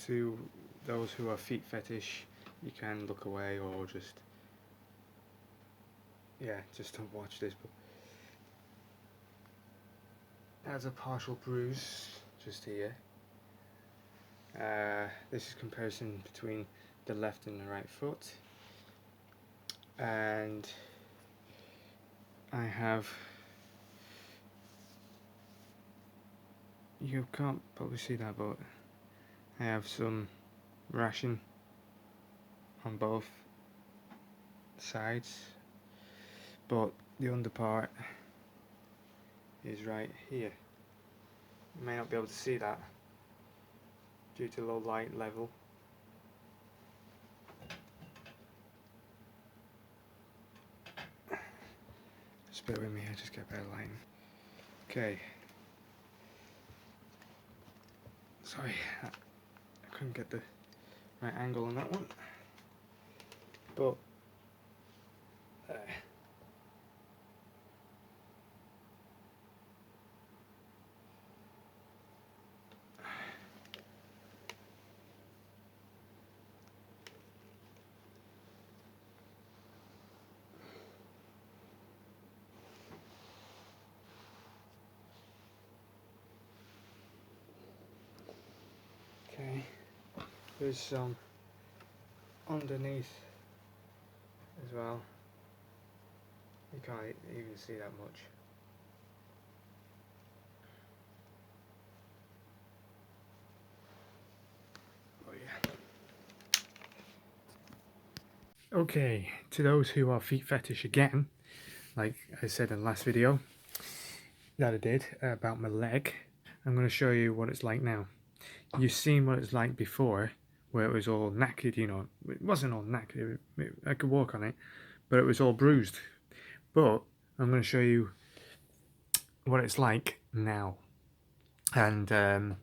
to those who are feet fetish, you can look away or just don't watch this. But there's a partial bruise just here. This is comparison between the left and the right foot, and I have, you can't probably see that, but I have some rashing on both sides, but the under part is right here. You may not be able to see that due to low light level. Just bear with me, I just get better lighting. Okay. Sorry, I couldn't get the right angle on that one. But okay, there's some underneath as well. You can't even see that much. Oh yeah. Okay, to those who are feet fetish again, like I said in the last video that I did about my leg, I'm going to show you what it's like now. You've seen what it's like before, where it was all knackered, you know. It wasn't all knackered, I could walk on it, but it was all bruised. But I'm going to show you what it's like now. And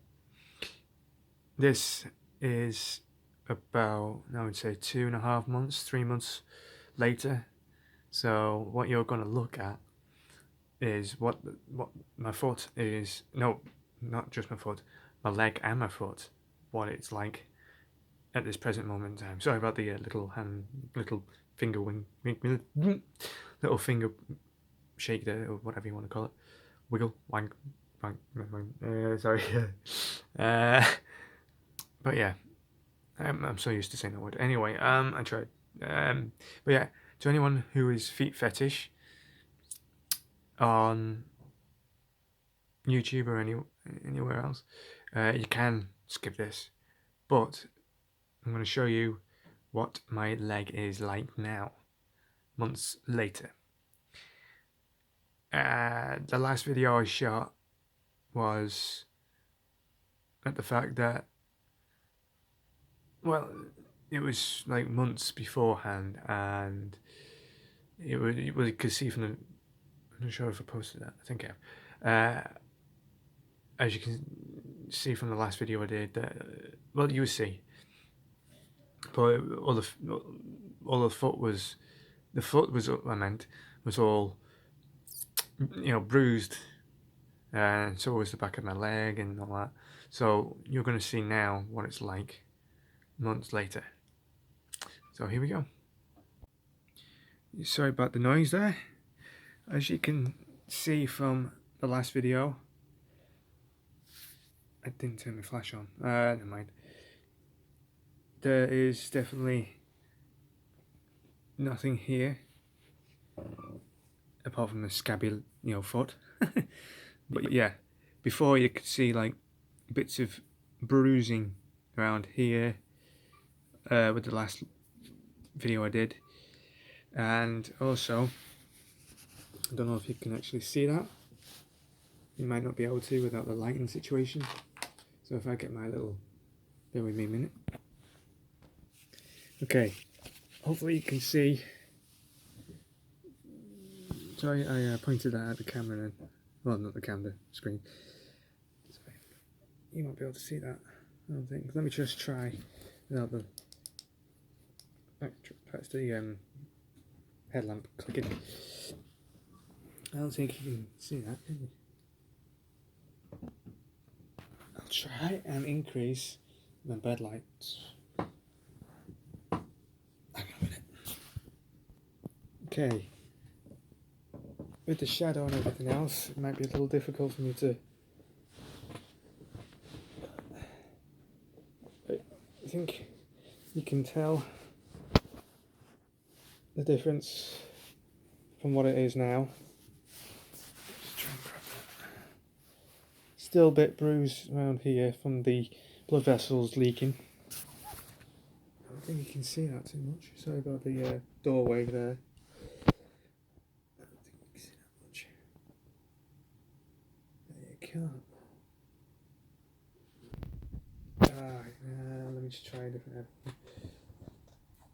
this is about, I would say 2.5 months, 3 months later. So what you're going to look at is what my foot is, no, not just my foot, my leg and my foot, what it's like at this present moment in time. Sorry about the little finger little finger shake there, or whatever you want to call it, wiggle, wank, sorry. But yeah, I'm so used to saying that word. Anyway, I tried. But yeah, to anyone who is feet fetish on YouTube or anywhere else, you can skip this, but I'm going to show you what my leg is like now, months later. The last video I shot was at the fact that, well, it was like months beforehand, and it was, you could see from the, I'm not sure if I posted that, I think I have. As you can see from the last video I did, well, you will see, but all the foot was, was all, you know, bruised, and so was the back of my leg and all that. So you're going to see now what it's like months later. So here we go. Sorry about the noise there. As you can see from the last video, I didn't turn my flash on, never mind. There is definitely nothing here apart from the scabby, you know, foot. But yeah, before you could see like bits of bruising around here with the last video I did, and also I don't know if you can actually see that. You might not be able to without the lighting situation. So if I get my little, bear with me a minute. Okay, hopefully you can see. Sorry, I pointed that at the camera then. Well, not the camera, screen. Sorry. You won't be able to see that, I don't think. Let me just try without the, that's the headlamp clicking. I don't think you can see that, can you? I'll try and increase my bed lights. Hang on a minute. Okay. With the shadow and everything else, it might be a little difficult for me to. I think you can tell the difference from what it is now. Just try and grab that. Still a bit bruised around here from the blood vessels leaking. I don't think you can see that too much. Sorry about the doorway there. I don't think you can see that much. You can't. Let me just try a different head.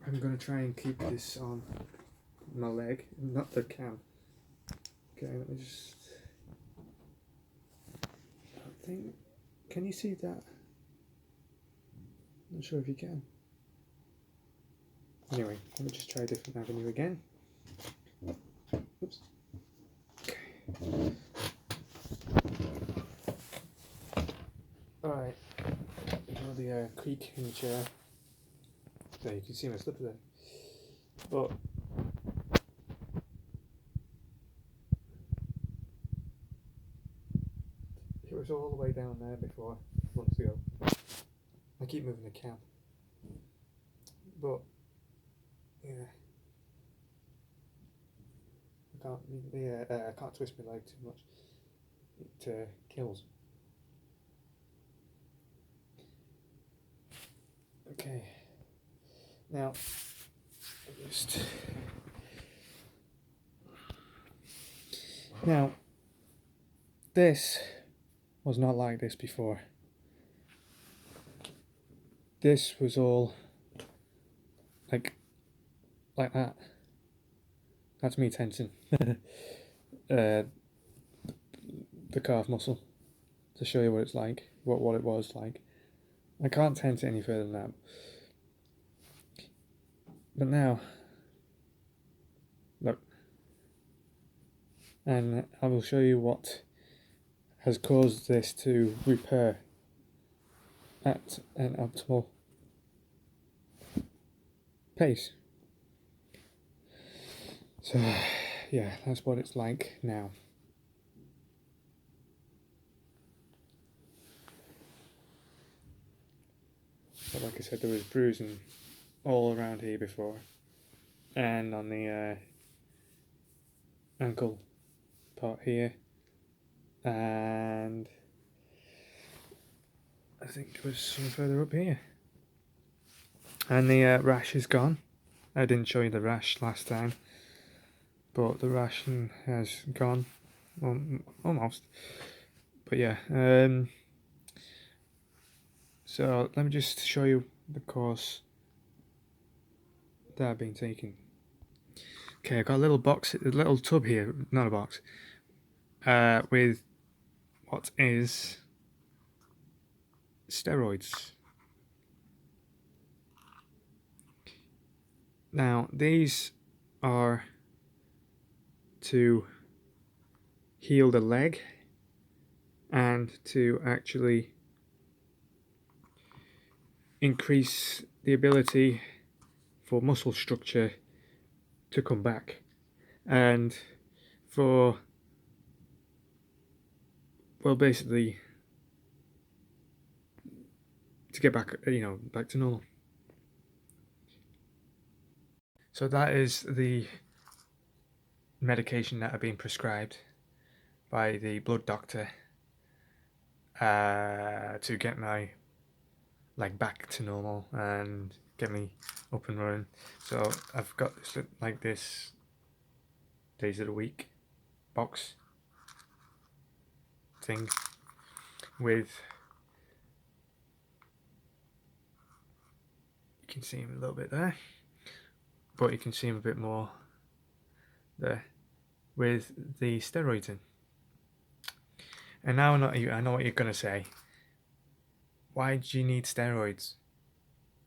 I'm going to try and keep this on my leg, not the cam. Okay, let me just. I think. Can you see that? Not sure if you can. Anyway, let me just try a different avenue again. Oops. Okay. Alright. Ignore the creak in the chair. There, you can see my slipper there. But it was all the way down there before, months ago. I keep moving the cam. But yeah. I can't twist my leg too much. It kills. Okay. Now, this was not like this before. This was all like that. That's me tensing the calf muscle to show you what it's like, what it was like. I can't tense it any further than that. But now, look, and I will show you what has caused this to repair at an optimal pace. So, yeah, that's what it's like now. But like I said, there was bruising all around here before, and on the ankle part here, and I think there was some further up here. And the rash is gone. I didn't show you the rash last time, but the rash has gone, almost. But yeah, so let me just show you the course that I've been taking. Okay, I've got a little box, a little tub here, not a box, with what is steroids. Now, these are to heal the leg and to actually increase the ability for muscle structure to come back, and for, well, basically to get back, back to normal. So that is the medication that I've been prescribed by the blood doctor to get my leg back to normal and get me up and running. So I've got this like this days of the week box thing with, you can see him a little bit there, but you can see him a bit more there, with the steroids in. And now I know what you're gonna say. Why do you need steroids?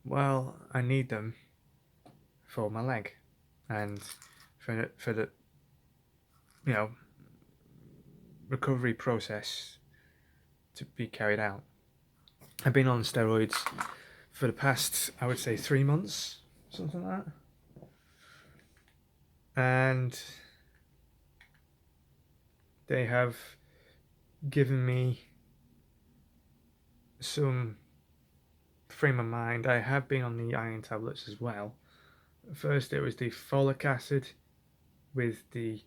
Well, I need them for my leg and for the recovery process to be carried out. I've been on steroids for the past, I would say, 3 months, something like that. And they have given me some frame of mind. I have been on the iron tablets as well. First, it was the folic acid with the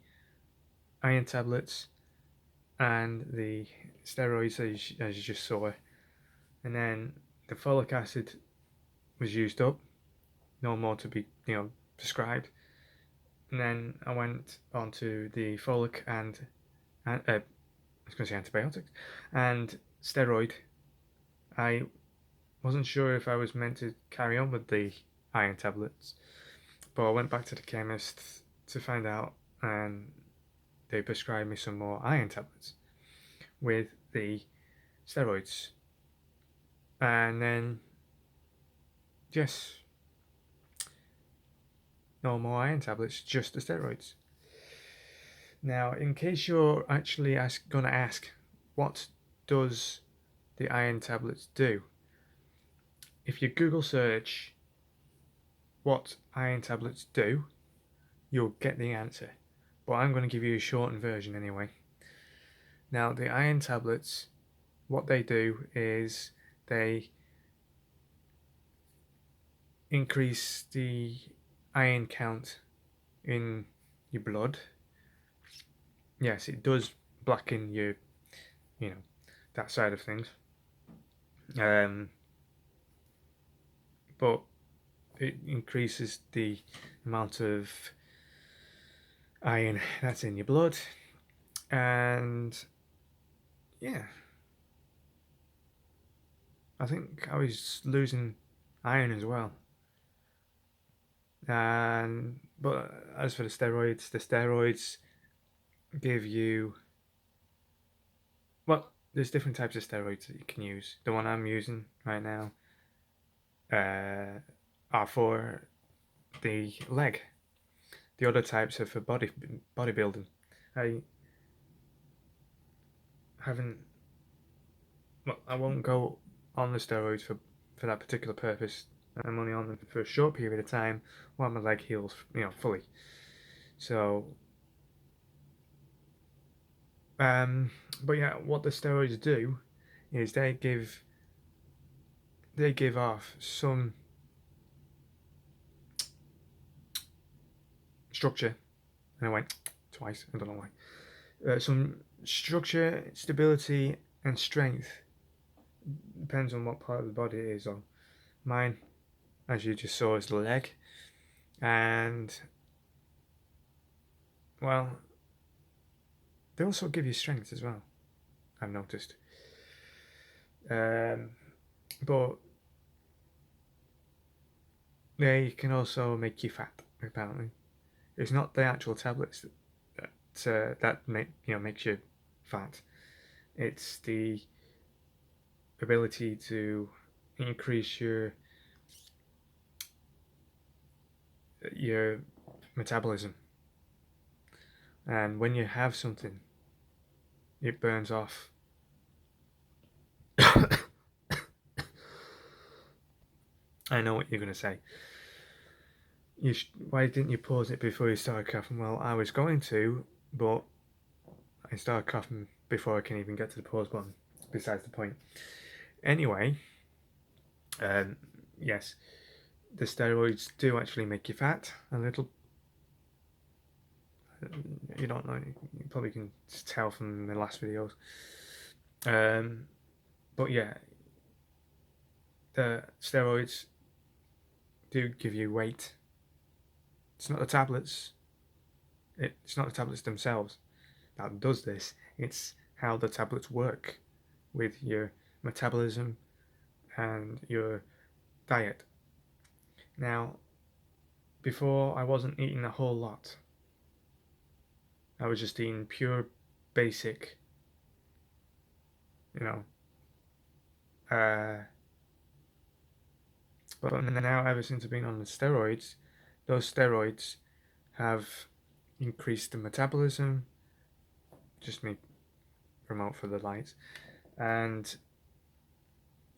iron tablets and the steroids, as you just saw. And then the folic acid was used up, no more to be prescribed. And then I went on to the folic and I was going to say antibiotics and steroid. I wasn't sure if I was meant to carry on with the iron tablets, but I went back to the chemist to find out, and they prescribed me some more iron tablets with the steroids. And then, yes, no more iron tablets, just the steroids. Now, in case you're actually going to ask, what does the iron tablets do? If you Google search what iron tablets do, you'll get the answer. But I'm going to give you a shortened version anyway. Now, the iron tablets, what they do is they increase the iron count in your blood. Yes, it does blacken your, that side of things. But it increases the amount of iron that's in your blood, and yeah, I think I was losing iron as well. And but as for the steroids give you, well, there's different types of steroids that you can use. The one I'm using right now are for the leg. The other types are for bodybuilding. I haven't. Well, I won't go on the steroids for that particular purpose. I'm only on them for a short period of time while my leg heals, fully. So, but yeah, what the steroids do is they give off some structure, and I went twice. I don't know why. Some structure, stability, and strength. Depends on what part of the body it is on. Mine, as you just saw, is the leg, and well, they also give you strength as well, I've noticed. But they can also make you fat, apparently. It's not the actual tablets that makes you fat. It's the ability to increase your metabolism. And when you have something, it burns off. I know what you're going to say. Why didn't you pause it before you started coughing? Well, I was going to, but I started coughing before I can even get to the pause button. Besides the point. Anyway, yes, the steroids do actually make you fat a little. You don't know. You probably can tell from the last videos. But yeah, the steroids do give you weight. It's not the tablets. It's not the tablets themselves that does this. It's how the tablets work with your metabolism and your diet. Now, before I wasn't eating a whole lot. I was just eating pure basic, but now ever since I've been on the steroids, those steroids have increased the metabolism. Just me promote for the lights, and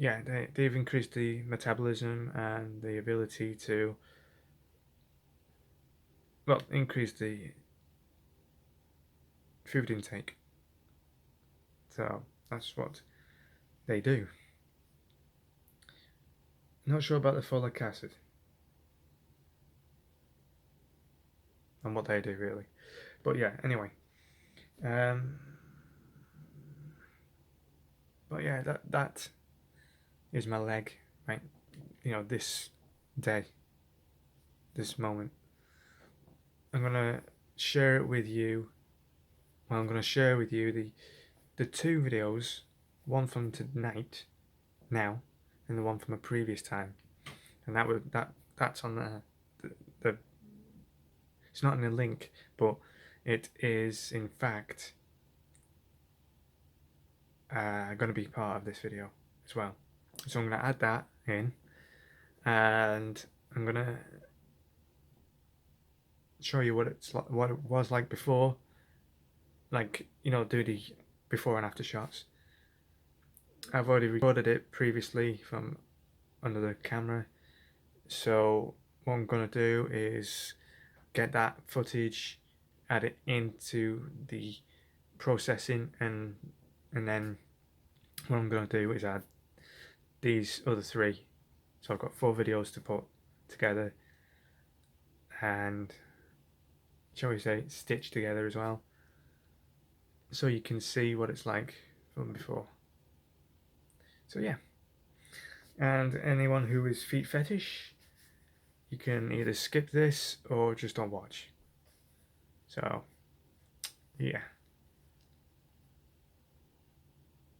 yeah, they've increased the metabolism and the ability to, well, increase the food intake. So that's what they do. Not sure about the folic acid and what they do really, but yeah. Anyway, um, but yeah, that is my leg, right? You know, this day, this moment. I'm gonna share it with you. Well, I'm gonna share with you the two videos, one from tonight, now, and the one from a previous time, and that's on the it's not in a link, but it is in fact going to be part of this video as well. So I'm going to add that in, and I'm going to show you what it's like, what it was like before, like, you know, do the before and after shots. I've already recorded it previously from under the camera, so what I'm going to do is get that footage, add it into the processing, and then what I'm going to do is add these other three. So I've got 4 videos to put together and, shall we say, stitch together as well, so you can see what it's like from before. So yeah, and anyone who is feet fetish, you can either skip this or just don't watch. So yeah,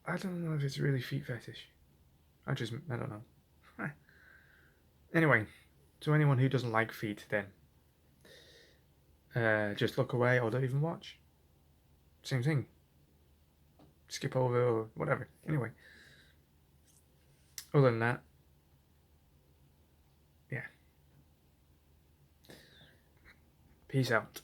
I don't know if it's really feet fetish. I don't know. Anyway, to anyone who doesn't like feet, then just look away or don't even watch. Same thing. Skip over or whatever. Anyway, other than that, yeah. Peace out.